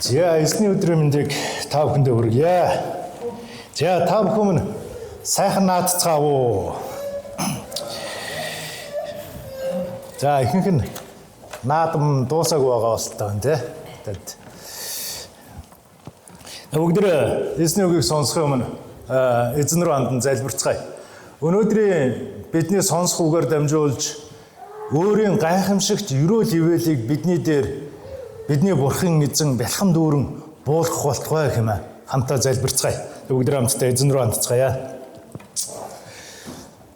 За эзний өдрийн мэндийг та бүхэндээ хүргье. За та бүхэн сайхан наацгаав уу? За ихэнх нь наадам дуусаагүй байгаа бас таа тий. Бүгдээ эзний үгийг сонсох юм эзэн рүү хандан залбирцгаая. Өнөөдрийн бидний сонсох үгээр дамжуулж өөрийн гайхамшигт ерөөл ивэлийг бидний бурхан эзэн бэлхэм дүүрэн буулгах болтугай хэмээн хамтаа залбирцгаая. Бүгдээ хамтдаа эзэн рүү хандцгаая.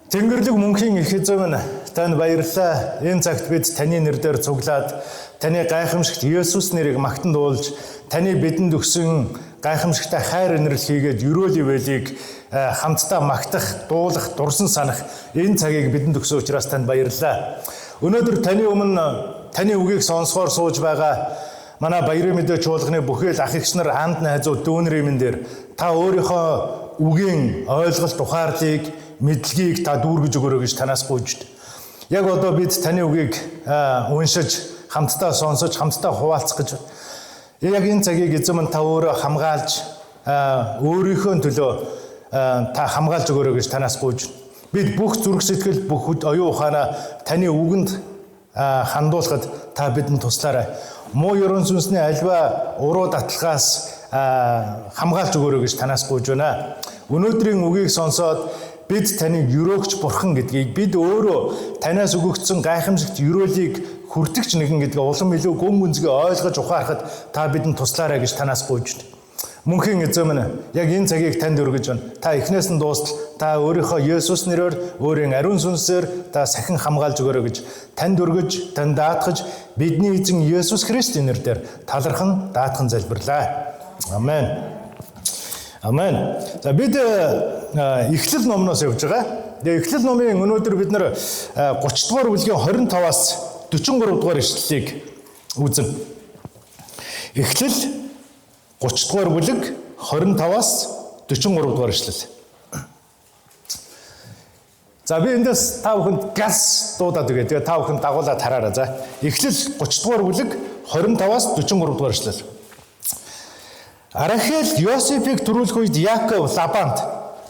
Тэнгэрлэг мөнхийн их эзэн танд баярлалаа. Энэ цагт бид таны нэрээр цуглаад таны гайхамшигт Есүс нэрийг магтан дуулж таны бидэнд өгсөн гайхамшигтай хайр инрэл хийгээд ерөөл ивэлийг хамтдаа магтах, дуулах, дурсан санах энэ цагийг бидэнд өгсөн учраас танд баярлалаа. Өнөөдөр таны өмнө таны үгийг сонсохоор сууж байгаа манай баярын мэдээ чуулганы бүхэл ах эгч нар, анд найзууд, дүүнэр эмэн дээр та өөрийнхөө үгийн ойлголт, ухаарлыг, мэдлэгийг та дүүргэж өгөөрэй гэж танаас гуйжд. Яг одоо бид таны үгийг уншиж, хамтдаа сонсож, хамтдаа хуваалцах гэж яг энэ цагийг эзэм та өөрөө хамгаалж, өөрийнхөө төлөө та хамгаалж өгөөрэй гэж танаас гуйж. Бид бүх зүрх сэтгэл, бүх оюун ухаанаа таны үгэнд хандуулахад та бидэнд туслаарай. Муу ерөн сүнсний альва уруу татлагаас хамгаалж өгөөрэй гэж танаас гуйж байна. Өнөөдрийн үгийг сонсоод бид таныг өрөөгч бурхан гэдгийг, бид өөрөө танаас өгөгдсөн гайхамшигт өрөөлийг хүртэгч нэгэн гэдгээ улам илүү гүн гүнзгий ойлгож ухаарахад та бидэнд туслаарай гэж танаас гуйж. Мөнхийн эзэм яг энэ цагийг танд өргөж байна. Та эхнээс нь дуустал та өөрийнхөө Есүс нэрээр, өөрийн ариун сүнсээр та сахин хамгаалж өгөөрэй гэж танд өргөж, танд даатгаж бидний эзэн Есүс Христийн нэрээр талархан даатхан залбирлаа. Амен. Амен. За бид Эхлэл номноос явж байгаа. Тэгээ Эхлэл номын өнөөдөр бид нэр 30 дугаар бүлгийн 25-аас 43 дугаар ишлэлийг үзэн. Эхлэл 30 дугаар бүлэг 25-аас 43 дугаар ишлэл. За би эндээс та бүхэнд газ дуудаад өгье. Тэгээ та бүхэн дагуулаад хараарай. За Эхлэл 30 дугаар бүлэг 25-аас 43 дугаар ишлэл. Рахел Йосефийг төрүүлэх үед Яаков Лабанд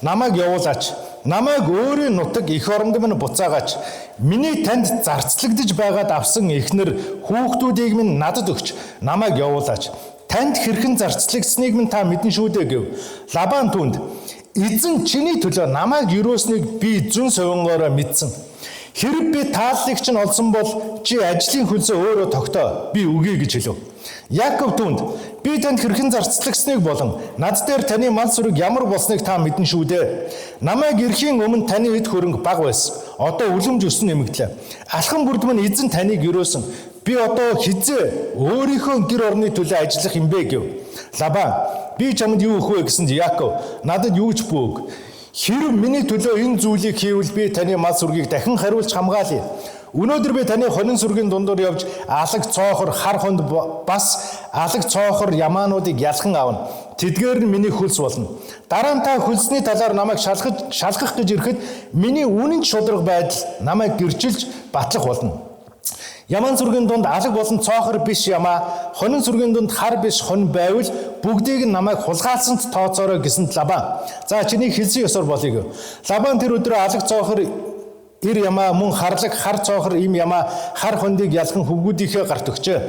намайг явуулаач. Намайг өөрийн нутаг эх оронд минь буцаагаач. Миний танд зарцлагдж байгаад авсан эхнэр хүүхдүүдийг минь надад өгч намайг явуулаач. Танд хэрхэн зарцлагдсныг минь та мэднэ шүү дээ гэв. Лабан түүнд эзэн чиний төлөө намайг юрөөснийг би зүүн совингоороо мэдсэн. Хэрэг би тааллыг чинь олсон бол чи ажлын хөлсөө өөрөө тогтоо. Би үгүй гэж хэлв. Яаков түүнд би танд хэрхэн зарцлагсныг болон над дээр таны мал сүрэг ямар болсныг та мэднэ шүү дээ. Намайг ирэхийн өмнө таны эд хөрөнгө бага байсан. Одоо үлэмж өсөн нэмэгдлээ. Алхан бүрд минь эзэн таныг юрөөсөн. Би одоо хизээ өөрийнхөө гэр орны төлөө ажиллах юм бэ гэв. Лабан би чамд юу өгөх вэ гэсэнд Яаков надад юу ч бүг. Хэрв миний төлөө энэ зүйлийг хийвэл би таны мал сүргийг дахин хариулж хамгаалъя. Өнөөдөр би таны хонин сүргийн дундуур явж алаг цоохор хар хонд бас алаг цоохор ямаануудыг ялхан авна. Тэдгээр нь миний хөлс болно. Дараа нь та хөлсний талаар намайг шалгах гэж ирэхэд миний үнэн шударга байдал намайг гэрчилж батлах болно. Яман сүргийн дунд алаг болон цоохор биш ямаа, хонин сүргийн дунд хар биш хон байвал бүгдийг нь намайг хулгаалсанд тооцоорой гэсэнд Лабан. За чиний хэлсэн ёсоор болъё. Лабан тэр өдрөө алаг цоохор ир ямаа мөн харлаг хар цоохор им ямаа хар хондыг ялхан хөвгүүдийнхээ гарт өгчээ.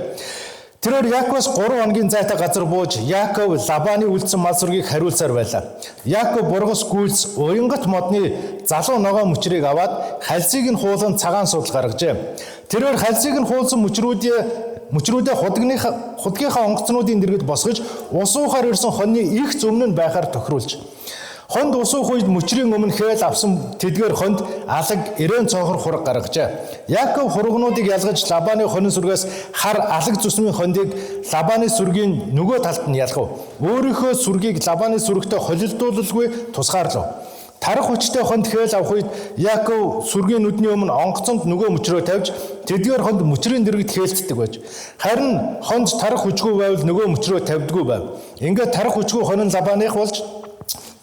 Тэрээр Яаковс 3 хоногийн зайтай газар бууж Яаков Лабаны үлдсэн мал сүргийг хариулсаар байлаа. Яаков бургас гүйлс уянгат модны залуу ногоо мөчрийг аваад хальсыг нь хуулан цагаан судал гаргажээ. Тэрээр хальсыг нь хуулсан мөчрүүдээ худгийнхаа онгоцнуудын дэргэд босгож усуухаар ирсэн хоньны их зөвнө нь байхаар тохируулж. Хонд усуух үед мөчрийн өмнө хээл авсан тэдгээр хонд алаг эрээн цоохор хураг гаргажээ. Яаков хургнуудыг ялгаж Лабаны хонин сүргээс хар алаг зүсмийн хондыг Лабаны сүргийн нөгөө талд нь ялгав. Өөрийнхөө сүргийг Лабаны сүрэгтэй холилдуулалгүй тусгаарлав. Тарах хүчтэй хонд хээл авах үед Яаков сүргийн нүдний өмнө онгоцонд нөгөө мөчрөө тавьж тэдгээр хонд мөчрийн дэргэд хээлцдэг байж. Харин хонд тарах хүчгүй байвал нөгөө мөчрөө тавьдгүй байв. Ингээд тарах хүчгүй хонин Лабаных болж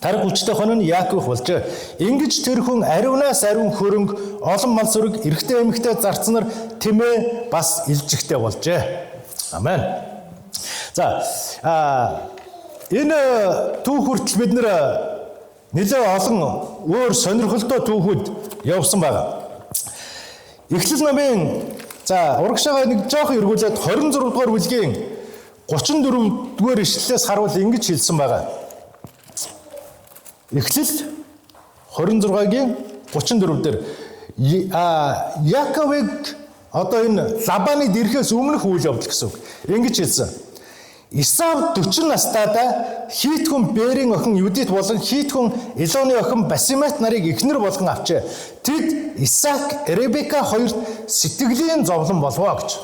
тарих хүчтэй хон нь Яаков болжээ. Ингэж тэр хүн ариунаас ариун хөрөнгө олон мал сүрэг эрэгтэй эмэгтэй зарцнаар тэмээ бас илжигтэй болжээ. Амен. За энэ түүх хүртэл бид нэлээд олон өөр сонирхолтой түүхүүд явсан байгаа. Эхлэл номын урагшаага нэг жоохон эргүүлээд 26 дугаар бүлгийн 34 дугаар ишлэлээс харуул ингэж хэлсэн байгаа. Эхлэл 26-гийн 34 дээр Яаковыг одоо энэ Лабаныг ирэхээс өмнөх үйл явдал гэсэн үг. Ингэж хэлсэн. Исав 40 настайдаа Хит хүн Бэрийн охин Юдит болон Хит хүн Илоны охин Басимат нарыг эхнэр болгон авчээ. Тэд Исаак, Ребека хоёрт сэтгэлийн зовлон болвоо гэж.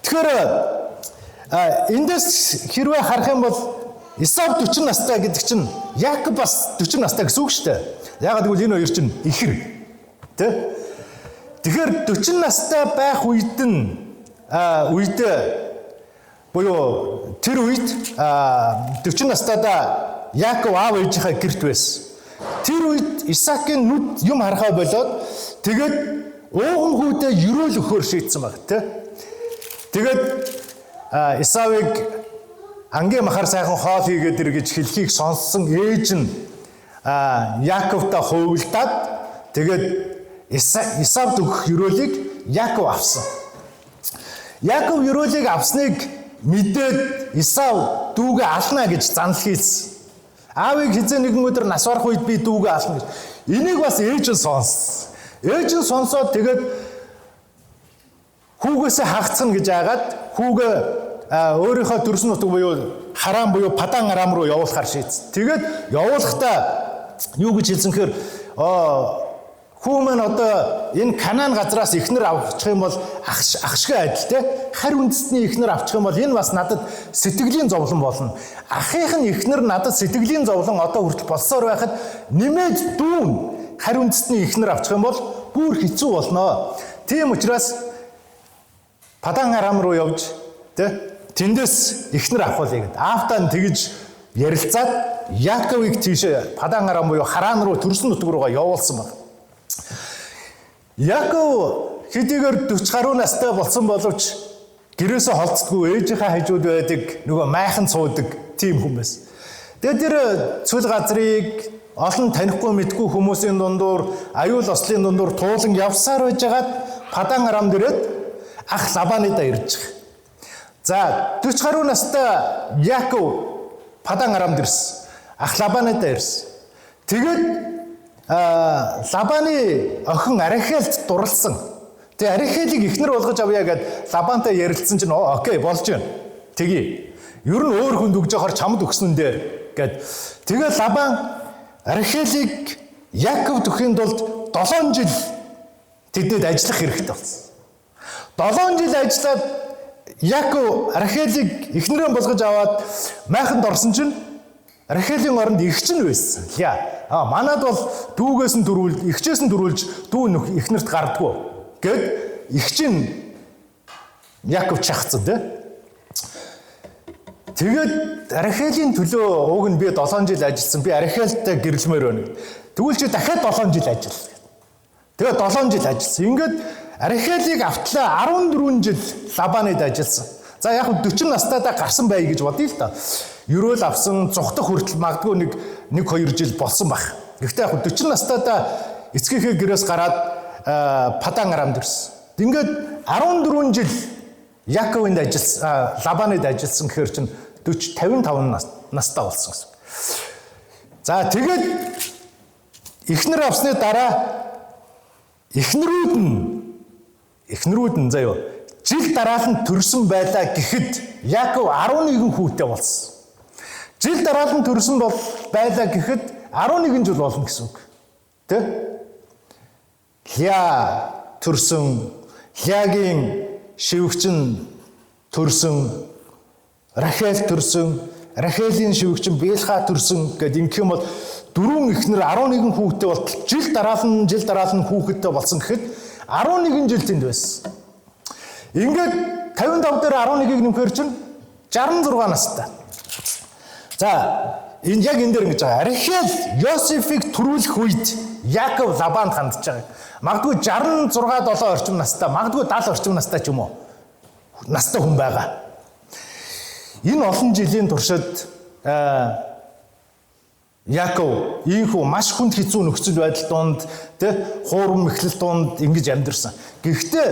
Тэгэхээр эндээс хэрвээ харах юм бол Исав 40 настай гэдэг чинь Яаков бас 40 настай гэсэн үг шүү дээ. Яагаад гэвэл энэ хоёр чинь ихэр. Тэ? Тэгэхээр 40 настай байх үед буюу тэр үед 40 настайдаа Яаков аав ээжийнхээ гэрт байсан. Тэр үед Исаакийн нүд юм харахаа болоод тэгээд ууган хүүдээ ерөөл өгөхөөр шийдсэн баг тий. Тэгээд Исавыг ангийн махар сайхан хоол хийгээд иргэж хэлхийг сонссон ээж нь Яаковтай хувилдаад тэгээд Исавд өгөх ерөөлийг Яаков авсан. Яаков ерөөлийг авсныг мэдээд Исав дүүгээ ална гэж занл хийсэн. Аавыг хизээ нэгэн өдөр нас барах үед би дүүгээ ална гэж. Энийг бас ээж нь сонссон. Ээж нь сонсоод тэгээд хүүгээсээ хагцсан гэж айгаад хүүгээ өөрийнхөө төрсөн нутаг буюу Харан буюу Падан Арам руу явуулахар шийдсэн. Тэгээд явуулахдаа юу гэж хэлсэн гэхээр хүү маань одоо энэ Канаан газраас ихнэр авчих юм бол ахшгүй адил те харь үндэстний ихнэр авчих юм бол энэ бас надад сэтгэлийн зовлон болно. Ахих нь ихнэр надад сэтгэлийн зовлон одоо хүртэл болсоор байхад нэмээд дүүн харь үндэстний ихнэр авчих юм бол бүр хэцүү болно. Тийм учраас Падан Арам руу явж те тэндээс ихнэр авахулъя гэд. Аавтаа тэгж ярилцаад Яаковыг тийш Падан Арам буюу Харан руу төрсөн нутаг руугаа явуулсан байна. Яаков хэдийгээр 40 гаруй настай болсон боловч гэрээсээ холцдгүй ээжийнхээ хажууд байдаг нөгөө майхан цуудаг тийм хүн байсан. Тэгээд тэр цөл газрыг олон танихгүй мэдгүй хүмүүсийн дундуур аюул ослын дундуур туулан явсаар байжгаад Падан Арам дээрээ ах Лабанидаа ирж байгаа. За 40 гаруй настай Яаков Падан Арамд ирсэн. Ах Лабанидаа ирсэн. Тэгээд Лабаны охин Рахелд дурлсан. Тэгээ Рахелийг ихнэр болгож авъя гэд Лабантай ярилцсан чинь окей болж байна. Тэгье. Ер нь өөр хүнд өгж явахаар чамд өгсөн нь дээ гэд. Тэгээ Лабан Рахелийг Яаковд өгөхийн тулд 7 жил тэдэд ажиллах хэрэгтэй болсон. 7 жил ажиллаад Яаков Рахелийг ихнэрээ болгож аваад майханд орсон чинь Рахелийн оронд эгч нь байсан. Манад бол дүүгээс нь дөрвөл, эгчээс нь дөрвөлж дүү ихнэрт гардггүй гэд эгч нь Яаков чахсан тий. Тэгээд Рахелийн төлөө уг нь би 7 жил ажилласан. Би Рахелтай гэрлэмээр байна. Тэгвэл чи дахиад 7 жил ажил. Тэгээд 7 жил ажилласан. Ингээд Рахелийг автлаа 14 жил Лабанид ажилласан. За яг 40 настайдаа гарсан бай гэж бодъё л та. Ерөөл авсан цухтах хүртэл магадгүй нэг 2 жил болсон баг. Гэхдээ яг 40 настайдаа эцгийнхээ гэрээс гараад Падан Арамд ирсэн. Ингээд 14 жил Яаковынд ажилласан, Лабанид ажилласан гэхээр чинь 55 настай болсон гэсэн. За тэгээд ихнэр авсны дараа ихнэрүүд нь заяа жил дараал нь төрсөн байлаа гэхэд Яаков 11 хүүтэй болсон. Жил дараал нь төрсөн бол байлаа гэхэд 11 жил болно гэсэн үг. Тэ? Лиа төрсөн, Лиагийн шивгчин төрсөн, Рахел төрсөн, Рахелийн шивгчин Билха төрсөн гэд ингэх юм бол дөрвөн ихнэр 11 хүүтэй болтол жил дараал нь хүүхэдтэй болсон гэхэд 11 жил тэнд байсан. Ингээд 55 дээр 11-ийг нэмэхээр чинь 66 настай. За энэ яг энэ дээр ингэж байгаа. Рахел Йосефийг төрүүлэх үед Яаков Лабанд хандж байгаа. Магадгүй 66-7 орчим настай, магадгүй 70 орчим настай ч юм уу. Настай хүн байгаа. Энэ олон жилийн туршид Яаков ийхүү маш хүнд хэцүү нөхцөл байдал донд хуурам мэхлэл донд ингэж амьдэрсэн. Гэхдээ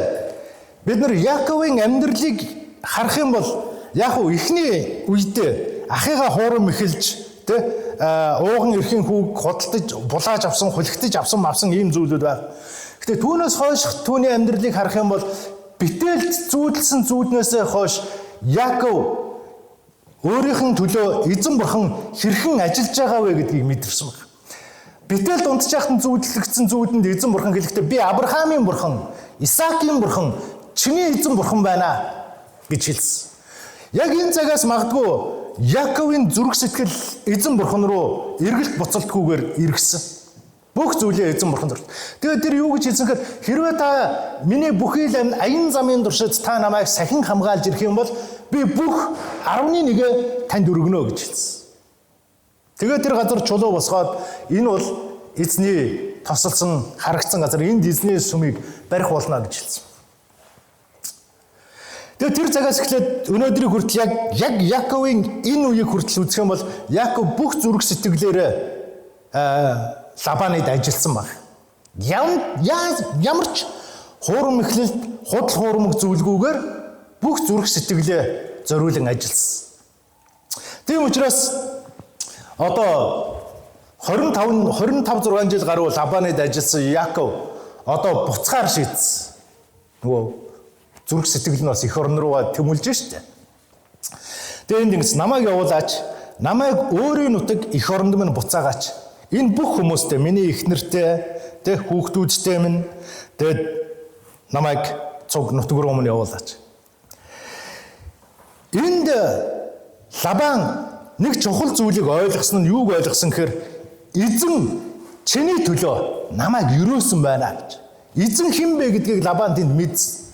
бид нар Яаковын амьдралыг харах юм бол яг уу эхний үедээ ахыгаа хуурам мэхэлж ууган эрхийн хүүг худалдаж, булааж авсан, хулигтаж авсан ийм зүйлүүд байна. Гэхдээ түүнээс хойш түүний амьдралыг харах юм бол битээлд зүүдэлсэн зүүднээс хойш Яаков өөрийнх нь төлөө эзэн бурхан хэрхэн ажиллаж байгаа вэ гэдгийг мэдэрсэн байна. Битээлд унтчихсан зүүдлэгдсэн зүүдэнд эзэн бурхан хэлэхдээ би Авраамийн бурхан, Исаакийн бурхан, чиний эзэн бурхан байна гэж хэлсэн. Яг энэ цагаас магадгүй Яаковын зүрх сэтгэл эзэн бурхан руу эргэлт буцалтгүйгээр эргэсэн. Бүх зүйлээ эзэн бурханд өрт. Тэгээд тэр юу гэж хэлсэн гэхээр хэрвээ та миний бүхий л аян замын туршид та намайг сахин хамгаалж ирэх юм бол би бүх 11-ээ танд өргөнө гэж хэлсэн. Тэгээд тэр газар чулуу босгоод энэ бол эзний тосолсон харагдсан газар, энд эзний сүмийг барих болно гэж хэлсэн. Тэгээд тэр цагаас эхлээд өнөөдрийг хүртэл яг Яаковын энэ үеийг хүртэл үзэх юм бол Яаков бүх зүрх сэтгэлээрээ Лабаныг ажилласан баг. Ямар ч хуурам мэхлэлд худал хуурмаг зүйлгүйгээр бүх зүрх сэтгэлээ зориулан ажилласан. Тийм учраас одоо 25-6 жил гаруй Лабаныг ажилласан Яаков одоо буцахаар шийдсэн. Нөгөө зүрх сэтгэл нь бас эх орн руугаа тэмүүлж штэ. Тэгээд энд ингэж намайг явуулаач, намайг өөрийн нутаг эх оронд минь буцаагаач. Энэ бүх хүмүүстэй, миний эхнэртэй, хүүхдүүдтэй минь тэгээд намайг цуг нутаг руу минь явуулаач. Энд Лабан нэг чухал зүйлийг ойлгосон нь юуг ойлгосон гэхээр эзэн чиний төлөө намайг юрөөсөн байна гэж. Эзэн хэн бэ гэдгийг Лабан тэнд мэдсэн.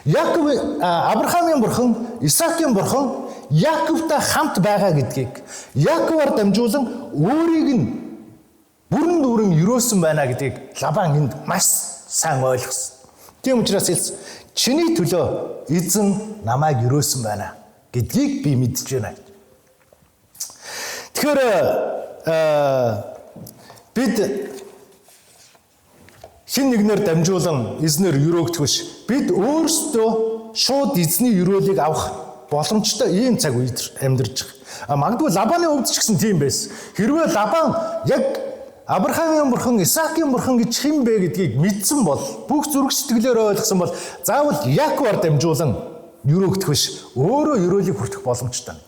Яаков Авраамийн бурхан, Исаакийн бурхан Яаковтай хамт байгаа гэдгийг Яаковаар дамжуулан өөрийг нь бүрэн дүүрэн юрөөсөн байна гэдгийг Лабан энд маш сайн ойлгосон. Тийм учраас хэлсэн чиний төлөө эзэн намайг юрөөсөн байна гэдгийг би мэдж байна. Тэгэхээр бид хин нэгнээр дамжуулан эзнэр юрөөгдөх биш. Бид өөрсдөө шууд эзний юрөөлийг авах боломжтой ийм цаг үед амьдарч байгаа. Магадгүй Лабаны хувьд ч гэсэн тийм байсан. Хэрвээ Лабан яг Авраамийн бурхан, Исаакийн бурхан гэж хэн бэ гэдгийг мэдсэн бол, бүх зүрх сэтгэлээр ойлгосон бол заавал Яаковаар дамжуулан юрөөгдөх биш. Өөрөө юрөөлийг хүртэх боломжтой.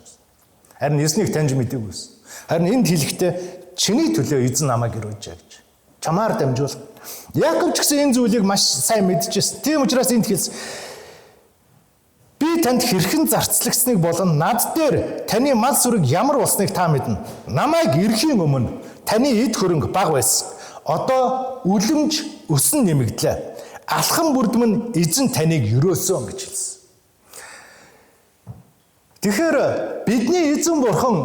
Харин эзнийг таньж мэдээгүй байсан. Харин энд хэлэхдээ чиний төлөө эзэн намайг юрөөж гэж. Чамаар дамжуулан. Яаков ч гэсэн энэ зүйлийг маш сайн мэдчихсэн. Тийм учраас энд хэлсэн. Би танд хэрхэн зарцлагдсныг болон над дээр таны мал сүрэг ямар болсныг та мэднэ. Намайг ирэхийн өмнө таны эд хөрөнгө бага байсан. Одоо үлэмж өсөн нэмэгдлээ. Алхан бүрдмэн эзэн таныг юрөөсөн гэж хэлсэн. Тэгэхээр бидний эзэн бурхан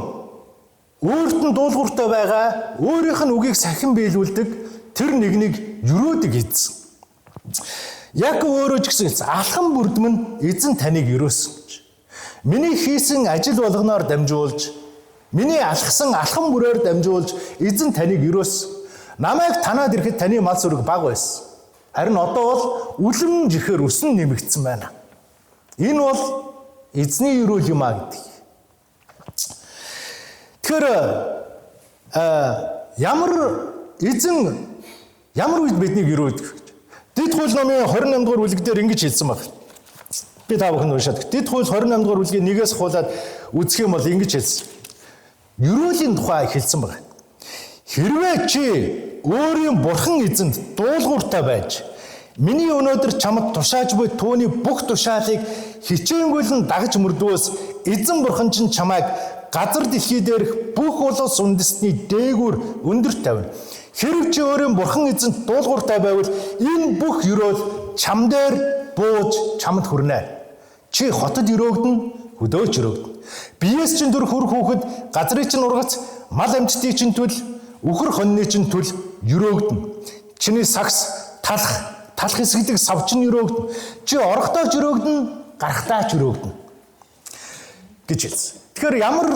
өөрт нь дуулууртай байгаа, өөрийнх нь үгийг сахин биелүүлдэг, тэр нэгнийг юрөөдөг эзэн. Яаков өөрөө ч гэсэн алхан бүрдмэн эзэн таныг юрөөсөн гэж. Миний хийсэн ажил болгоноор дамжуулж, миний алхсан алхан бүрээр дамжуулж эзэн таныг юрөөсөн. Намайг танаад ирэхэд таны мал сүрэг бага байсан. Харин одоо бол үлэмж ихээр өсөн нэмэгдсэн байна. Энэ бол эзний юрөөл юм а гэдэг. Тэгэхээр ямар үед биднийг юрөөдөг гэж. Дэд хууль номын 28 дугаар бүлэг дээр ингэж хэлсэн байна. Би та бүхэнд уншаад. Дэд хууль 28 дугаар бүлгийн 1-ээс хуулаад үзэх юм бол ингэж хэлсэн. Юрөөлийн тухай хэлсэн байна. Хэрвээ чи өөрийн бурхан эзэнд дуулууртай байж миний өнөөдөр чамд тушааж буй түүний бүх тушаалыг хичээнгүйлэн дагаж мөрдвөөс эзэн бурхан чинь чамайг газар дэлхий дээрх бүх улс үндэстний дээгүүр өндөрт тавина. Хэрв чи өөрийн бурхан эзэнт дуулууртай байвал энэ бүх юрөөл чам дээр бууж чамд хүрнэ. Чи хотод юрөөгдөн, хөдөөж юрөөгдөн. Биеэс чинь дүр хөр хүүхэд, газрын чинь ургац, мал амьтдын чинь төл, үхэр хоньны чинь төл юрөөгдөн. Чиний сагс, талх хэсэгдэг сав чинь юрөөгдөн. Чи орготооч юрөөгдөн, гарахтаач юрөөгдөн. гэж хэлсэн. Тэгэхээр ямар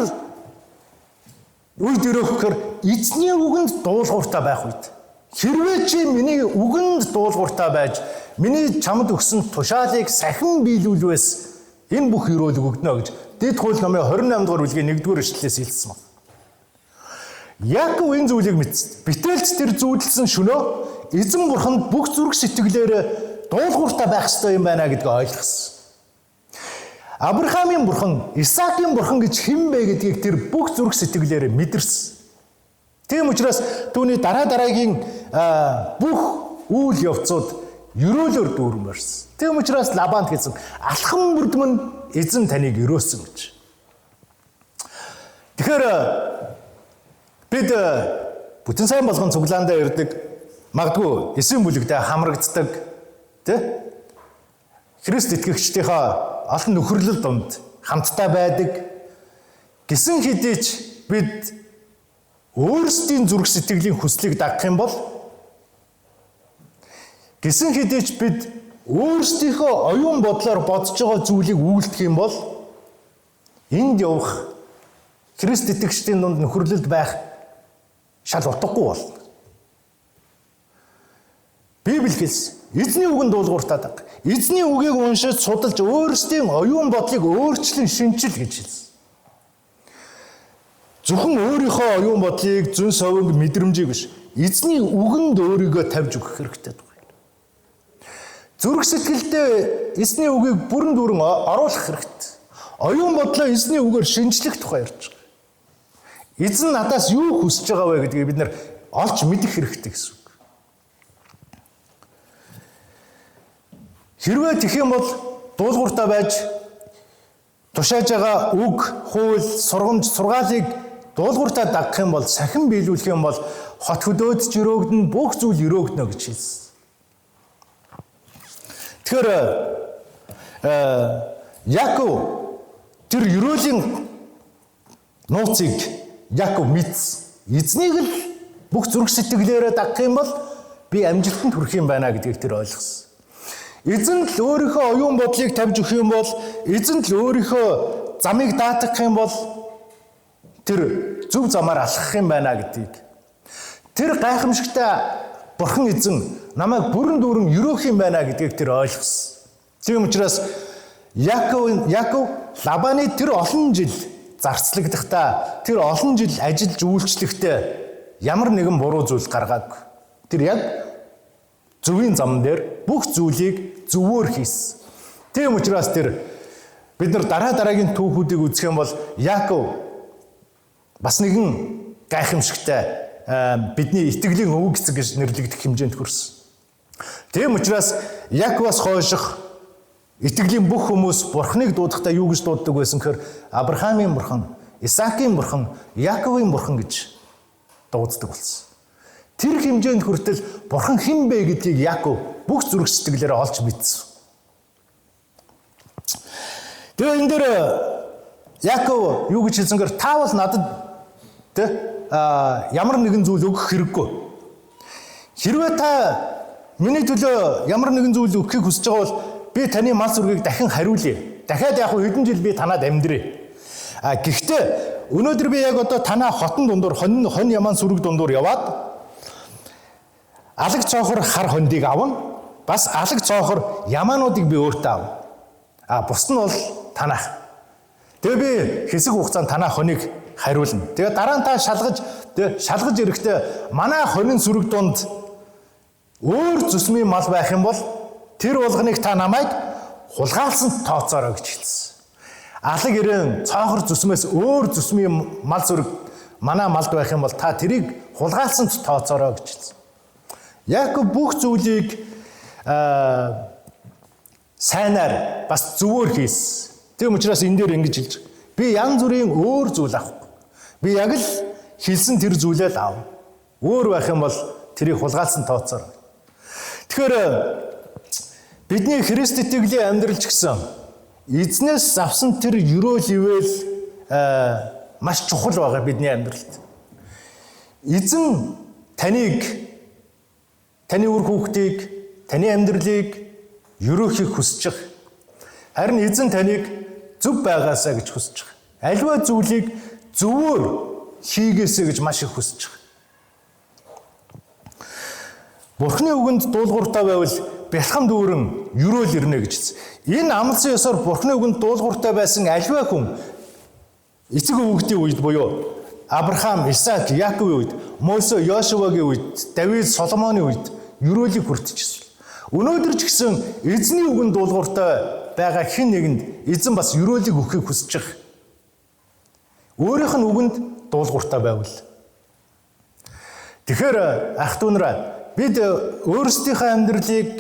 үед өрөөхөөр эзний үгэнд дуулууртай байх үед хэрвээ чи миний үгэнд дуулууртай байж миний чамд өгсөн тушаалыг сахин биелүүлвээс энэ бүх өрөөлөг өгнө гэж Дэд хууль номын 28 дугаар бүлгийн 1-р эшлэлээс хэлсэн байна. Яаков энэ зүйлийг мэдсэн. Битээлч тэр зүйлсэн шөнөө эзэн бурханд бүх зүрх сэтгэлээр дуулууртай байх ёстой юм байна гэдгийг ойлгосон. Авраамийн бурхан, Исаакийн бурхан гэж хэн бэ гэдгийг тэр бүх зүрх сэтгэлээр мэдэрсэн. Тийм учраас түүний дараагийн бүх үйл явцууд ерөөлөөр дүүрмээрсэн. Тийм учраас Лабанд хэлсэн алхам бүрдмэн эзэн таныг өрөөсөн гэж. Тэгэхээр бид бүтэн сайн болгон цуглаандаа ирдэг, магадгүй 9 бүлэгтээ хамрагддаг, тий? Христ итгэгчдийнхаа олон нөхөрлөл донд хамтдаа байдаг. Гисэн хэдий ч бид өөрсдийн зүрх сэтгэлийн хүслийг дагах юм бол, гисэн хэдий ч бид өөрсдийнхөө оюун бодлоор бодож байгаа зүйлийг үйлдэх юм бол энд явах Христ итгэгчдийн дунд нөхөрлөлд байх шал утгагүй болно. Библи хэлсэн эзний үгэнд дуулууртай даг. Эзний үгийг уншиж судалж өөрсдийн оюун бодлыг өөрчлөн шинжил гэж хэлсэн. Зөвхөн өөрийнхөө оюун бодлыг зүн совинг мэдрэмжийг биш, эзний үгэнд өөрийгөө тавьж өгөх хэрэгтэй. Зүрх сэтгэлдээ эзний үгийг бүрэн дүүрэн оруулах хэрэгтэй. Оюун бодлоо эзний үгээр шинжлэх тухай ярьж байгаа. Эзэн надаас юу хүсэж байгаа вэ гэдгийг бид нэр олж мэдэх хэрэгтэй гэсэн үг. Хэрвээ тэгэх юм бол дуулууртай байж тушааж байгаа үг, хууль, сургамж, сургаалыг дуулууртай дагах юм бол, сахин биелүүлэх юм бол хот хөдөөд ч өрөөгдөн бүх зүйл өрөөгднө гэж хэлсэн. Тэгэхээр Яаков тэр өрөөлийн нууцыг Яаков мэдсэн. Эзнийг л бүх зүрх сэтгэлээрээ дагах юм бол би амжилтанд хүрэх юм байна гэдгийг тэр ойлгосон. Эзэн л өөрийнхөө оюун бодлыг тавьж өгөх юм бол, эзэн л өөрийнхөө замыг даатгах юм бол тэр зөв замаар алхах юм байна гэдгийг. Тэр гайхамшигтай бурхан эзэн намайг бүрэн дүүрэн өрөөх юм байна гэдгийг тэр ойлгосон. Тийм учраас Яаков Лабаны тэр олон жил зарцлагдахдаа, тэр олон жил ажиллаж үйлчлэхдээ ямар нэгэн буруу зүйл гаргаагүй. Тэр яг зөвийн зам дээр бүх зүйлийг зөвөөр хийсэн. Тийм учраас тэр бид нар дараагийн түүхүүдийг үзэх юм бол Яаков бас нэгэн гайхамшигтай бидний итгэлийн өвөг эцэг гэж нэрлэгдэх хэмжээнд хүрсэн. Тийм учраас Яаковаас хойших итгэлийн бүх хүмүүс Бурхныг дуудахдаа юу гэж дууддаг байсан гэхээр Авраамийн бурхан, Исаакийн бурхан, Яаковын бурхан гэж дууддаг болсон. Тэр хэмжээнд хүртэл бурхан хэн бэ гэдгийг Яаков бүх зүрх сэтгэлээрээ олж мэдсэн. Тэгээ энэ дээр Яаков юу гэж хэлсэнгээр та бол надад ямар нэгэн зүйл өгөх хэрэггүй. Хэрвээ та миний төлөө ямар нэгэн зүйл өгөхийг хүсэж байгаа бол би таны мал сүргийг дахин хариулъя. Дахиад яг хэдэн жил би танад амьдрье. Гэхдээ өнөөдөр би яг одоо танаа хотон дундуур хон ямаан сүрэг дундуур яваад алаг цоохор хар хондыг авна. Бас алаг цоохор ямаануудыг би өөртөө авна. Бус нь бол танах. Тэгээ би хэсэг хугацаанд танаа хоныг хариулна. Тэгээ дараа нь та шалгаж ирэхдээ манай хонин сүрэг дунд өөр зүсмийн мал байх юм бол тэр болгоныг та намайг хулгаалсанд тооцоорой гэж хэлсэн. Алаг ирээн цоохор зүсмээс өөр зүсмийн мал сүрэг манай малд байх юм бол та тэрийг хулгаалсанд тооцоорой гэж хэлсэн. Яаков бүх зүйлийг сайнаар бас зөвөр хийсэн. Тийм учраас энэ дээр ингэж хэлж байгаа. Би янз бүрийн өөр зүйл авахгүй. Би яг л хэлсэн тэр зүйлээ л аав. Өөр байх юм бол тэрийг хулгаалсан тооцоор. Тэгэхээр бидний Христ итгэлийн амьдралч гэсэн эзнээс авсан тэр өрөөл ивэл маш чухал байгаа бидний амьдралд. Эзэн таны үр хүүхдийг, таны амьдралыг өрөөхийг хүсэж байгаа. Харин эзэн таныг зөв байгаасаа гэж хүсэж байгаа. Аливаа зүйлийг зөвөр хийгээсэй гэж маш их хүсэж байгаа. Бурхны үгэнд дуулууртай байвал бэлхам дүүрэн юрөөл ирнэ гэж. Энэ амлсан ёсоор Бурхны үгэнд дуулууртай байсан аливаа хүн эцэг өвгдийн үед буюу Авраам, Исаак, Яаковын үед, Мосе, Йошуагийн үед, Давид, Соломоны үед юрөөлийг хүртчихсэн. Өнөөдөр ч гэсэн эзний үгэнд дуулууртай байгаа хэн нэгэнд эзэн бас юрөөлийг өгөхийг хүсэж байгаа. Өөрийнх нь үгэнд дуулууртай байвал. Тэгэхээр ах дүүнраа бид өөрсдийнхөө амьдралыг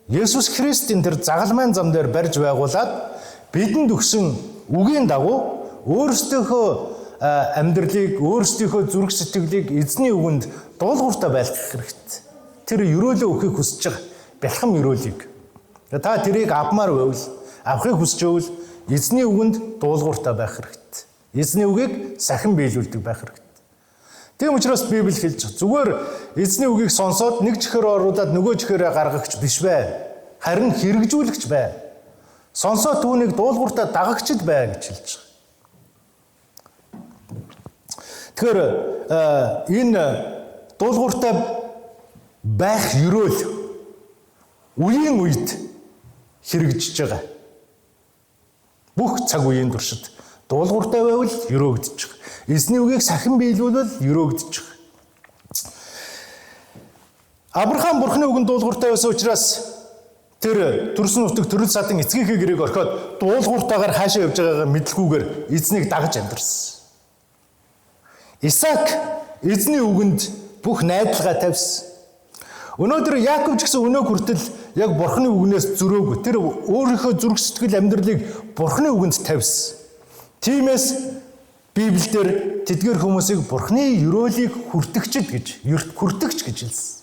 Есүс Христийн тэр загалмайн зам дээр барьж байгуулад бидэнд өгсөн үгийн дагуу өөрсдийнхөө амьдралыг, өөрсдийнхөө зүрх сэтгэлийг эзний үгэнд дуулууртай байлгах хэрэгтэй. Тэр юрөөлөө өгөхийг хүсэж байгаа бэлхам юрөөлийг. Та тэрийг авмаар байвал, авахыг хүсэж байвал эзний үгэнд дуулууртай байх хэрэгтэй. Эзний үгийг сахин биелүүлдэг байх хэрэгтэй. Тийм учраас Библи хэлж байгаа. Зүгээр эзний үгийг сонсоод нэг чихээр оруулаад нөгөө чихээрээ гаргагч биш бай. Харин хэрэгжүүлэгч бай. Сонсоод түүнийг дуулууртай дагагчд бай гэж хэлж байгаа. Тэгэхээр энэ дуулууртай байх юрөөл үеийн үед хэрэгжиж байгаа. Бүх цаг үеийн туршид дуулууртай байвал юрөөгдөж байгаа. Эзний үгийг сахин биелүүлвэл юрөөгдөж байгаа. Авраам Бурхны үгэнд дуулууртай байсан учраас тэр төрсөн нутаг төрөл садан эцгийнхээ гэрээг орхиод дуулууртайгаар хаашаа явж байгаагаа мэдлгүйгээр эзнийг дагаж амьдарсан. Исаак эзний үгэнд бүх найдалгаа тавьсан. Өнөөдөр Яаков ч гэсэн өнөө хүртэл яг Бурхны үгнээс зөрөөгүй. Тэр өөрийнхөө зүрх сэтгэл амьдралыг Бурхны үгэнд тавьсан. Тиймээс Библиэлд тэдгээр хүмүүсийг Бурхны юрөөлийг хүртэгчд гэж, хүртэгч гэж хэлсэн.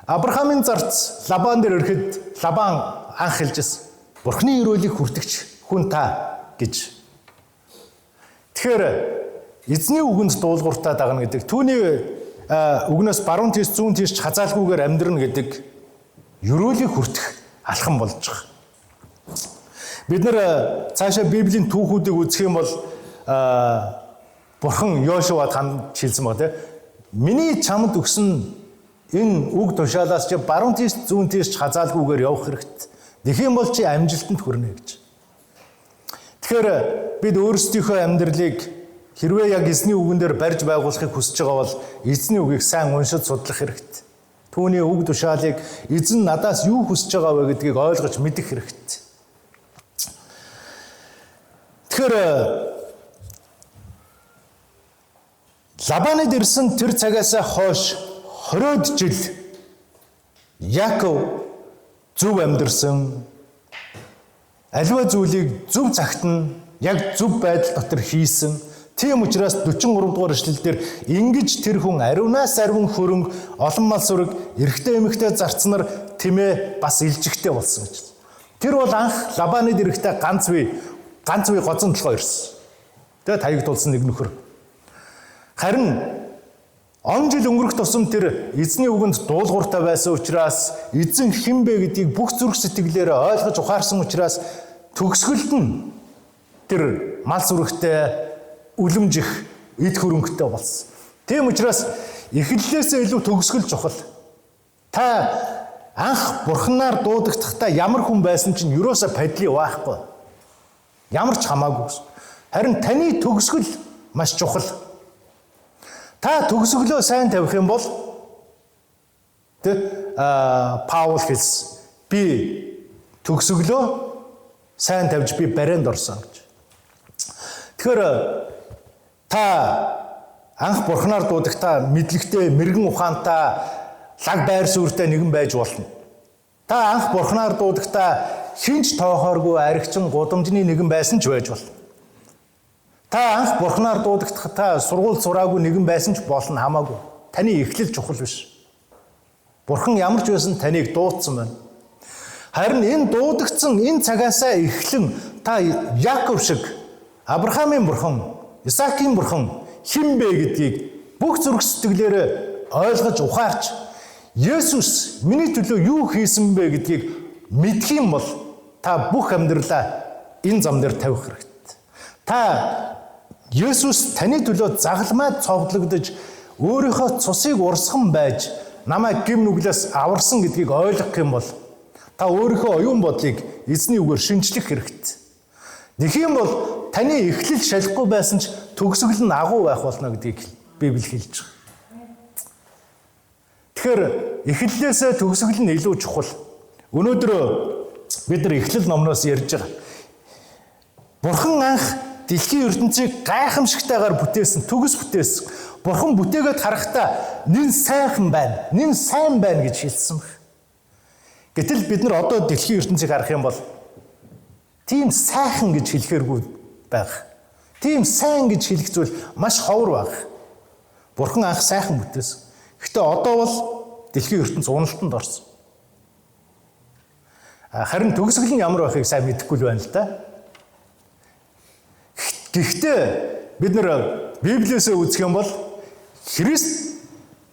Авраамын зарц Лабан дээр ирэхэд Лабан анх хэлжсэн. Бурхны юрөөлийг хүртэгч хүн та гэж. Тэгэхээр эзний үгэнд дуулууртай дагна гэдэг. Түүний үгнээс баруун тийш зүүн тийш хазаалгүйгээр амьдрна гэдэг юрөөлийг хүртэх алхам болж байгаа. Бид нэр цаашаа Библийн түүхүүдийг үзэх юм бол Бурхан Йошуад хандж хэлсэн байна те. Миний чамд өгсөн энэ үг тушаалаас чи баруун тийш зүүн тийш хазаалгүйгээр явах хэрэгтэй. Тэгэх юм бол чи амжилтанд хүрнэ гэж. Тэгэхээр бид өөрсдийнхөө амьдралыг хэрвээ яг эзний үгэн дээр барьж байгуулахыг хүсэж байгаа бол эзний үгийг сайн уншиж судлах хэрэгтэй. Түүний үг тушаалыг эзэн надаас юу хүсэж байгаа вэ гэдгийг ойлгож мэдэх хэрэгтэй. Тэгэхээр Лабанид ирсэн тэр цагаас хойш 20 жил Яаков зөв амьдэрсэн. Аливаа зүйлийг зөв цагт нь яг зөв байдал дотор хийсэн. Тийм учраас 43 дугаар эшлэлдэр ингэж тэр хүн ариунаас ариун хөрөнгө, олон мал сүрэг, эрэгтэй эмэгтэй зарцнаар тэмээ бас илжигтэй болсон гэж. Тэр бол анх Лабанид ирэхдээ ганц бие гоцон толгой ирсэн. Тэгээ таяг тулсан нэг нөхөр. Харин он жил өнгөрөх тусам тэр эзний үгэнд дуулууртай байсан учраас эзэн хэн бэ гэдгийг бүх зүрх сэтгэлээрээ ойлгож ухаарсан учраас төгсгөлд нь тэр мал сүрэгтэй үлэмжих эд хөрөнгөтэй болсон. Тийм учраас эхлэлээсээ илүү төгсгөл чухал. Та анх Бурханаар дуудагдахдаа ямар хүн байсан чинь юусаа падли байхгүй. Ямар ч хамаагүй. Харин таны төгсгөл маш чухал. Та төгсгөлөө сайн тавих юм бол Паул хэлсэн. Би төгсгөлөө сайн тавьж би барианд орсон гэж. Тэгэхээр та анх Бурханаар дуудахдаа мэдлэгтэй, мэрэгэн ухаантай, лаг байр суурьтай нэгэн байж болно. Та анх Бурханаар дуудахдаа хинч тоохооргүй аригчин гудамжны нэгэн байсан ч байж болно. Та анх Бурханаар дуудахдаа сургууль сураагүй нэгэн байсан ч болно, хамаагүй. Таны эхлэл чухал биш. Бурхан ямар ч байсан таныг дуудсан байна. Харин энэ дуудагдсан энэ цагаасаа эхлэн та Яаков шиг Авраамын Бурхан, Исаакийн Бурхан хэн бэ гэдгийг бүх зүрх сэтгэлээрээ ойлгож ухаарч Есүс миний төлөө юу хийсэн бэ гэдгийг мэдэх юм бол та бүх амьдралаа энэ зам дээр тавих хэрэгтэй. Та Есүс таны төлөө загалмайд цовдлогдож өөрийнхөө цусыг урсган байж намайг гэм нүглээс аварсан гэдгийг ойлгох юм бол та өөрийнхөө оюун бодлыг эзний үгээр шинжлэх хэрэгтэй. Тэгэх юм бол таны эхлэл шалахгүй байсан ч төгсгөл нь агуу байх болно гэдгийг Библи хэлж байгаа. Тэгэхээр эхлэлээсээ төгсгөл нь илүү чухал. Өнөөдөр бид нар эхлэл номноос ярьж байгаа. Бурхан анх дэлхийн ертөнцийг гайхамшигтайгаар бүтээсэн, төгс бүтээсэн. Бурхан бүтээгээд харахтаа нэн сайхан байна, нэн сайн байна гэж хэлсэн баг. Гэтэл бид нар одоо дэлхийн ертөнцийг харах юм бол тийм сайхан гэж хэлэхэргүй байх. Тийм сайн гэж хэлэх зүйл маш ховор баг. Бурхан анх сайхан бүтээсэн. Гэхдээ одоо бол дэлхийн ертөнц уналтанд орсон. Харин төгсгөл нь ямар байхыг сайн мэдэхгүй л байна л да. Гэхдээ бид нар Библиэсээ үзэх юм бол Христ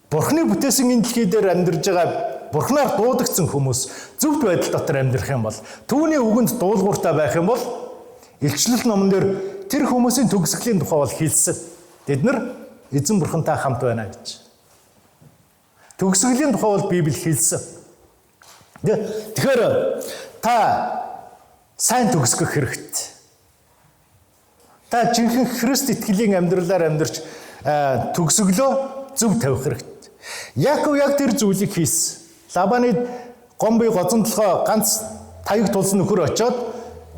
Бурханы бүтээсэн энэ дэлхий дээр амьдарж байгаа Бурханаар дуудагдсан хүмүүс зөвхт байдал дотор амьдрах юм бол түүний үгэнд дуулууртай байх юм бол Илчлэл номон дээр тэр хүмүүсийн төгсгөлийн тухай бол хэлсэн. Бид нар эзэн Бурхантай хамт байна гэж. Төгсгөлийн тухай бол Библи хэлсэн. Тэгэхээр та сайн төгсгөх хэрэгтэй. Та жинхэнэ Христ итгэлийн амьдралаар амьдарч төгсгөлөө зөв тавих хэрэгтэй. Яаков яг тэр зүйлийг хийсэн. Лабаны гомбын гозон толгой ганц таяг тулсан нөхөр очоод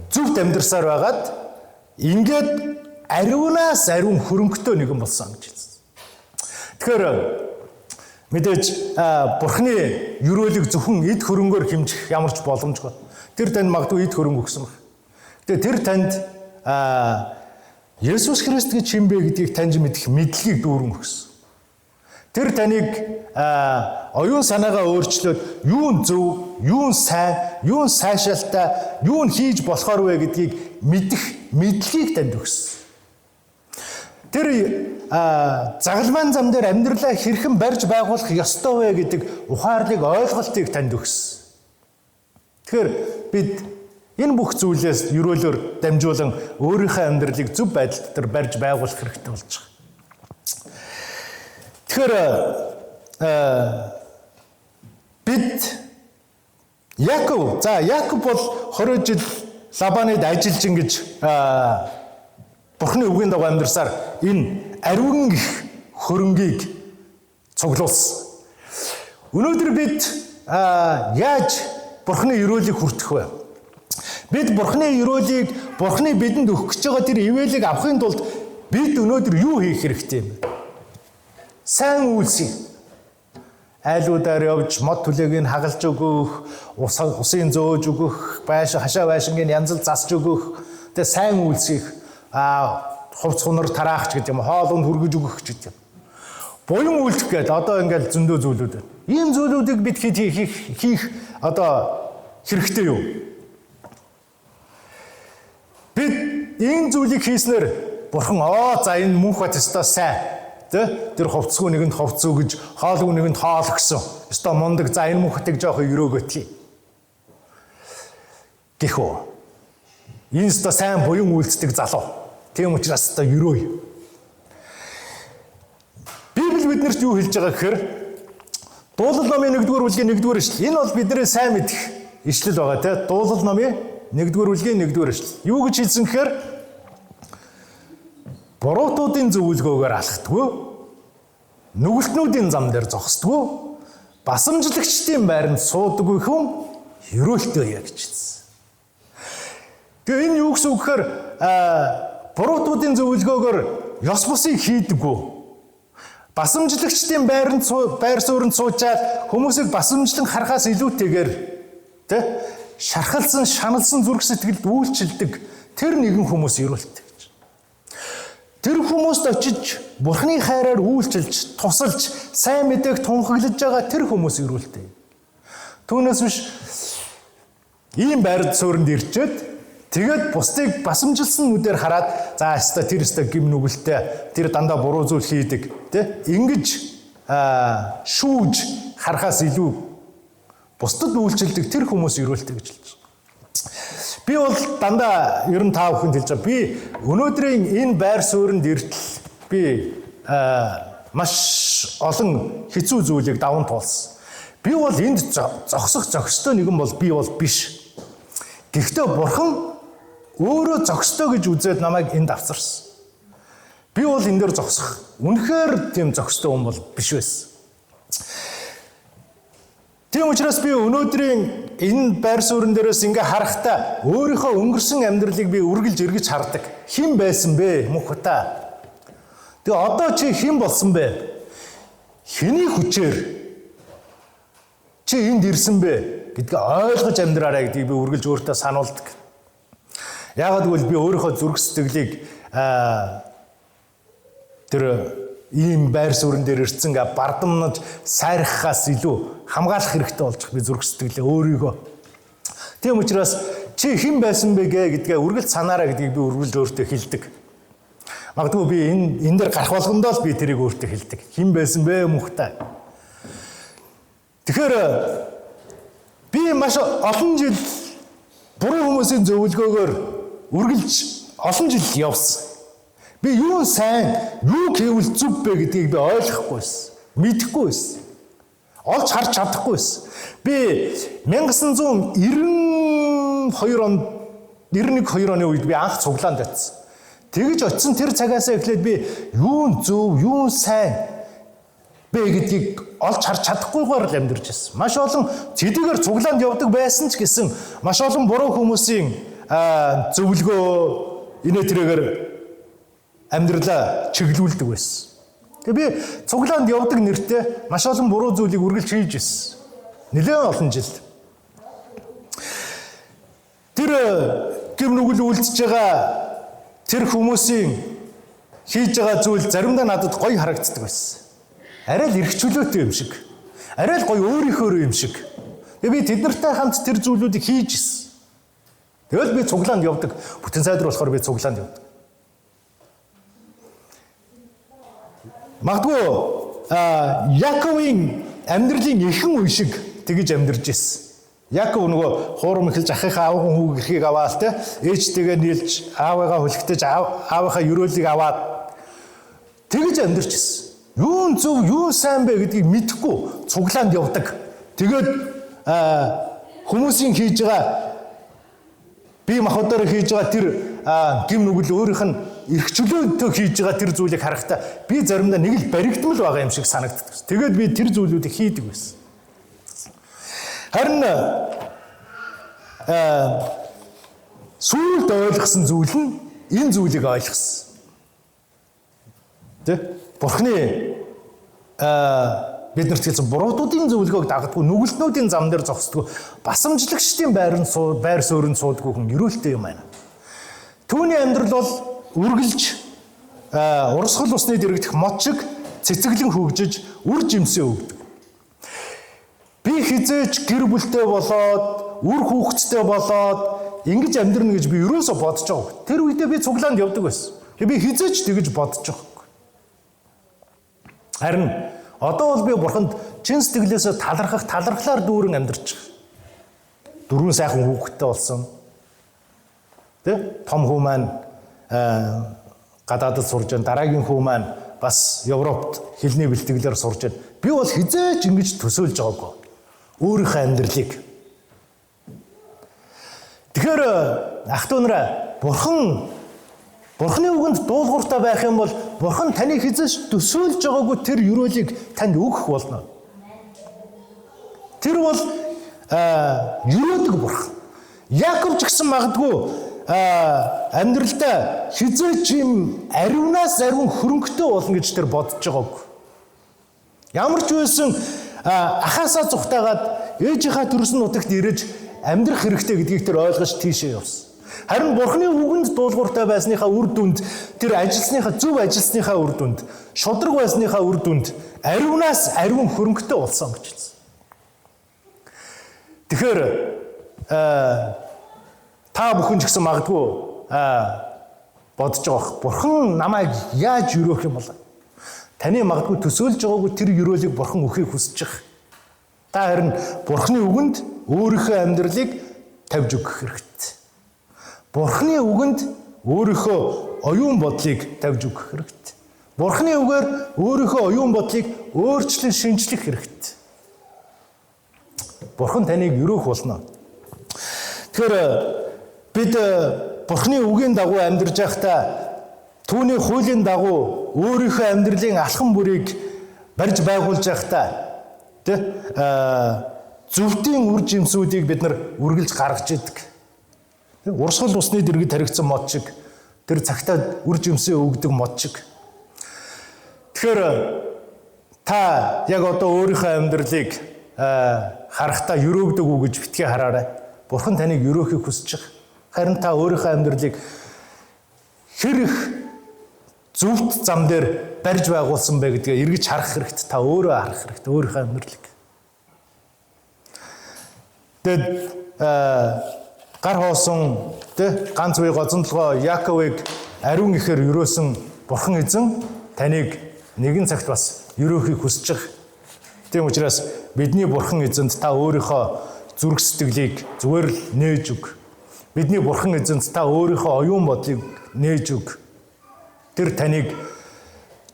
зөвхт амьдарсаар байгаад ингээд ариунаас ариун хөрөнгөтэй нэгэн болсон гэж хэлсэн. Тэгэхээр мэдээж Бурханы ерөөлийг зөвхөн эд хөрөнгөөр хэмжих ямар ч боломжгүй. Тэр танд магадгүй эд хөрөнгө өгсөн баг. Тэгээ тэр танд Есүс Христ гэж хэн бэ гэдгийг таньж мэдэх мэдлэгийг дүүрэн өгсөн. Тэр таныг оюун санаагаа өөрчлөөд юун зөв, юун сайн, юун сайшаалтай, юун хийж болохоор вэ гэдгийг мэдэх мэдлэгийг танд өгсөн. Тэр загалмайн зам дээр амьдралаа хэрхэн барьж байгуулах ёстой вэ гэдэг ухаарлыг, ойлголтыг танд өгсөн. Тэгэхээр бид энэ бүх зүйлээс ерөөлөөр дамжуулан өөрийнхөө амьдралыг зөв байдал дотор барьж байгуулах хэрэгтэй болж байгаа. Тэгэхээр бид Яаков бол 20 жил Лабаныг ажиллаж ингэж Бурханы үгийн дагуу амьдарсаар энэ ариун гих хөрөнгийг цуглуулсан. Өнөөдөр бид яаж Бурханы ерөөлийг хүртэх вэ? Бид Бурханы ерөөлийг, Бурханы бидэнд өгөх гэж байгаа тэр ивэлийг авахын тулд бид өнөөдөр юу хийх хэрэгтэй юм бэ? Сайн үйлсийг айлуудаар явж мод түлэгийг хагалж өгөх, усын зөөж өгөх, хашаа байшингийн янзал засч өгөх, тэгээ сайн үйлсийг хувц хунар тараахч гэдэг юм, хоолунд хүргэж өгөх гэдэг юм. Буян үйлдэх гэдэг одоо ингээл зөндөө зүйлүүд байна. Ийм зүйлүүдийг бид хийх одоо хэрэгтэй юу? Бид энэ зүйлийг хийснээр Бурхан за энэ мөнх бат өстой сайн. Тэр хувцсгүй нэгэнд хувц өгж, хоолгүй нэгэнд хоол өгсөн. Өстой мундаг за энэ мөнхтийг жоохон өрөөгөөтлээ. Гэхүү. Энэ өстой сайн буян үйлддэг залуу. Тийм учраас өстой өрөөе. Библи биднэрт юу хэлж байгаа гэхээр Дуулал номын 1-р бүлгийн 1-р ишлэл. Энэ бол бидний сайн мэдэх ишлэл байгаа тийм. Дуулал номын 1-р бүлгийн 1-р ишлэл. Юу гэж хэлсэн гэхээр буруутуудын зөвлгөөгөөр алхдаггүй, нүгэлтнүүдийн зам дээр зогсдоггүй, басамжлагчдын байранд суудаггүй хүн ерөөлтэй гэж хэлсэн. Тэгээ энэ юу гэсэн үг гэхээр буруутуудын зөвлгөөгөөр ёс бусыг хийдэггүй. Басамжлагчдын байр суурьнд суучаад хүмүүсийг басамжлан харахаас илүүтэйгээр шархалсан, шаналсан зүрх сэтгэлд үйлчилдэг тэр нэгэн хүмүүс ерөөлтэй гэж. Тэр хүмүүст очиж Бурханы хайраар үйлчилж, тусалж, сайн мэдээг тунхаглаж байгаа тэр хүмүүс ерөөлтэй. Түүнээс биш ийм байр суурьнд ирчээд тэгээд бусдыг басамжилсан нүдээр хараад за яста тэр яста гим нүгэлтэй тэр дандаа буруу зүйл хийдэг ингэж шүүж харахаас илүү бусдад үйлчилдэг тэр хүмүүс ерөөлтэй гэж хэлж байна. Би бол дандаа ер нь та бүхэнд хэлж байгаа. Би өнөөдрийн энэ байр суурьнд иртэл би маш олон хэцүү зүйлийг даван туулсан. Би бол энд зогсох зохистой нэгэн бол би бол биш. Гэхдээ Бурхан өөрөө зохистой гэж үзээд намайг энд авчирсан. Би бол энэ дээр зогсох үнэхээр тийм зохистой хүн бол биш байсан. Тийм учраас би өнөөдрийн энэ байр суурин дээрээс ингээ харахтаа өөрийнхөө өнгөрсөн амьдралыг би үргэлж эргэж хардаг. Хэн байсан бэ мөнхөта? Тэгээ одоо чи хэн болсон бэ? Хэний хүчээр чи энд ирсэн бэ гэдгийг ойлгож амьдраарай гэдгийг би үргэлж өөртөө сануулдаг. Яагаад гэвэл би өөрийнхөө зүрх сэтгэлийг тэр ийм байр суурин дээр ирсэн га бардамнаж сайрхахаас илүү хамгаалах хэрэгтэй болж би зүрх сэтгэлээ өөрийгөө. Тийм учраас чи хэн байсан бэ гэдгээ үргэлж санаарай гэдгийг би үргэлж өөртөө хэлдэг. Магадгүй би энэ дээр гарах болгондоо л би тэрийг өөртөө хэлдэг. Хэн байсан бэ мөнхтэй? Тэгэхээр би маш олон жил буруу хүмүүсийн зөвлгөөгөөр үргэлж олон жил явсан. Би юу сайн, юу гэвэл зүв бэ гэдгийг би ойлгохгүй байсан. Мэдэхгүй байсан. Олж харж чадахгүй байсан. Би 1992 онд 91-2 оны үед би анх цуглаанд очсон. Тэгж очисон тэр цагаас эхлээд би юу зөв, юу сайн бэ гэдгийг олж харж чадахгүйгээр л амьдарч байсан. Маш олон цэдийгээр цуглаанд явдаг байсан ч гэсэн маш олон буруу хүмүүсийн зөвлөгөө инээ тэрээр амьдралаа чиглүүлдэг байсан. Тэгээ би цуглаанд явдаг нэртэй маш олон буруу зүйлийг үргэлж хийж байсан. Нэлээд олон жил. Тэр гэм нүгэл үлдчихэж байгаа тэр хүмүүсийн хийж байгаа зүйл заримдаа надад гоё харагддаг байсан. Арай л эрхчлөөтэй юм шиг. Арай л гоё өөрийнхөө юм шиг. Тэгээ би тэднэртэй хамт тэр зүйлүүдийг хийж ирсэн. Тэгэл би цуглаанд явдаг. Бүтэн сайдар болохоор би цуглаанд явдаг. Магадгүй Яаковын амьдралын эхэн үе шиг тэгж амьдарч ирсэн. Яаков нөгөө хуурам эхэлж ахыхаа аавын хүүг эрхийг аваал те ээжтэйгээ нийлж аавыгаа хүлэгтэж аавынхаа ерөөлийг аваад тэгж амьдарч ирсэн. Юу зөв юу сайн бэ гэдгийг мэдэхгүй цуглаанд явдаг. Тэгээд хүмүүсийн хийж байгаа бие махбодоор хийж байгаа тэр гим нүгэл өөрийнх нь эрх чөлөөтэй хийж байгаа тэр зүйлийг харахтаа би заримдаа нэг л баригдмал байгаа юм шиг санагддаг. Тэгээд би тэр зүйлүүдийг хийдэг байсан. Харин сүүлд ойлгосон зүйл нь энэ зүйлийг ойлгосон. Тэ? Бурхны бид нарт хэлсэн буруудын зөвлөгөөг дагдаг нүгэлтнүүдийн зам дээр зогсдог басамжлагчдын байр суурьнд сууддаг хүн ерөөлтэй юм байна. Түүний амьдрал бол үргэлж урсгал усны дэрэгдэх мод шиг цэцэглэн хөгжиж үр жимсээ өгдөг. Би хизээч гэр бүлтэй болоод үр хүүхэдтэй болоод ингэж амьдрна гэж би ерөөсө бодож байгаа. Тэр үедээ би цуглаанд явдаг байсан. Би хизээч тэгэж бодож байгаа. Харин одоо бол би Бурханд чин сэтгэлээсээ талархлаар дүүрэн амьдарч байгаа. 4 сайхан хүүхэдтэй болсон. Тэ? Том хүү маань гадаадд сурж байна. Дараагийн хүү маань бас Европт хэлний бэлтгэлээр сурж байна. Би бол хизээч ингэж төсөөлж байгаагүй. Өөрийнхөө амьдралыг. Тэгэхээр ах トゥ нараа Бурхны үгэнд дуулууртай байх юм бол Бурхан таны хизээч төсөөлж байгаагүй тэр ёроолыг танд өгөх болно. Тэр бол ёроодог Бурхан. Яаков ч гэсэн магадгүй амьдралдаа хизээч юм ариунаас ариун хөрөнгөтэй болно гэж тэр бодож байгаагүй. Ямар ч байсан ахаасаа зүхтаагаад ээжийнхаа төрсөн нутагт ирэж амьдрах хэрэгтэй гэдгийг тэр ойлгож тийшээ явсан. Харин Бурхны үгэнд дуулууртай байсныхаа үр дүнд тэр ажилласныхаа зөв ажилласныхаа үр дүнд шудраг байсныхаа үр дүнд ариунаас ариун хөрөнгөтэй болсон гэж хэлсэн. Тэгэхээр та бүхэн ч гэсэн магадгүй бодож байгаа. Бурхан намайг яаж өрөөх юм бол таны магадгүй төсөөлж байгаагүй тэр ёроолыг Бурхан өгөхийг хүсэж байгаа. Та харин Бурхны үгэнд өөрийнхөө амьдралыг тавьж өгөх хэрэгтэй. Бурхны үгэнд өөрийнхөө оюун бодлыг тавьж өгөх хэрэгтэй. Бурхны үгээр өөрийнхөө оюун бодлыг өөрчлөн шинжлэх хэрэгтэй. Бурхан таныг өрөөх болно. Тэгэхээр бид Бурхны үгийн дагуу амьдарч байхдаа түүний хуулийн дагуу өөрийнхөө амьдралын алхам бүрийг барьж байгуулж байхдаа зөвхөн үр жимсүүдийг бид нар үргэлж гаргаж идэг. Урсгал усны дэргэд таригдсан мод шиг тэр цагтаа үр жимсээ өгдөг мод шиг. Тэгэхээр та яг одоо өөрийнхөө амьдралыг харахтаа өрөөгдөг үү гэж битгий хараарай. Бурхан таныг өрөөхийг хүсэж байгаа. Харин та өөрийнхөө амьдралыг хэр их зөвхт зам дээр барьж байгуулсан бэ гэдгээ эргэж харах хэрэгтэй. Та өөрөө харах хэрэгтэй өөрийнхөө амьдралыг. Тэгэд гар хоосон ганц үе гозондлогоо Яаковыг ариун ихээр өрөөсөн Бурхан эзэн таныг нэгэн цагт бас өрөөхийг хүсэж байгаа. Тийм учраас бидний Бурхан эзэнд та өөрийнхөө зүрх сэтгэлийг зүгээр л нээж өг. Бидний Бурхан эзэнд та өөрийнхөө оюун бодлыг нээж өг. Тэр таныг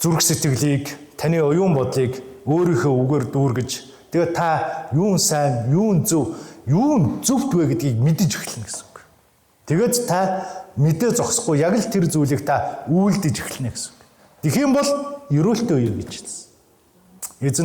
зүрх сэтгэлийг, таны оюун бодлыг өөрийнхөө үгээр дүүргэж, тэгээ та юун сайн, юун зөв, юун зөвхт вэ гэдгийг мэдэж эхэлнэ гэсэн үг. Тэгээд та мэдээ зогсохгүй яг л тэр зүйлийг та үйлдэж эхэлнэ гэсэн үг. Тэгэх юм бол ерөөлтөө үе гэж хэлсэн. Эзэн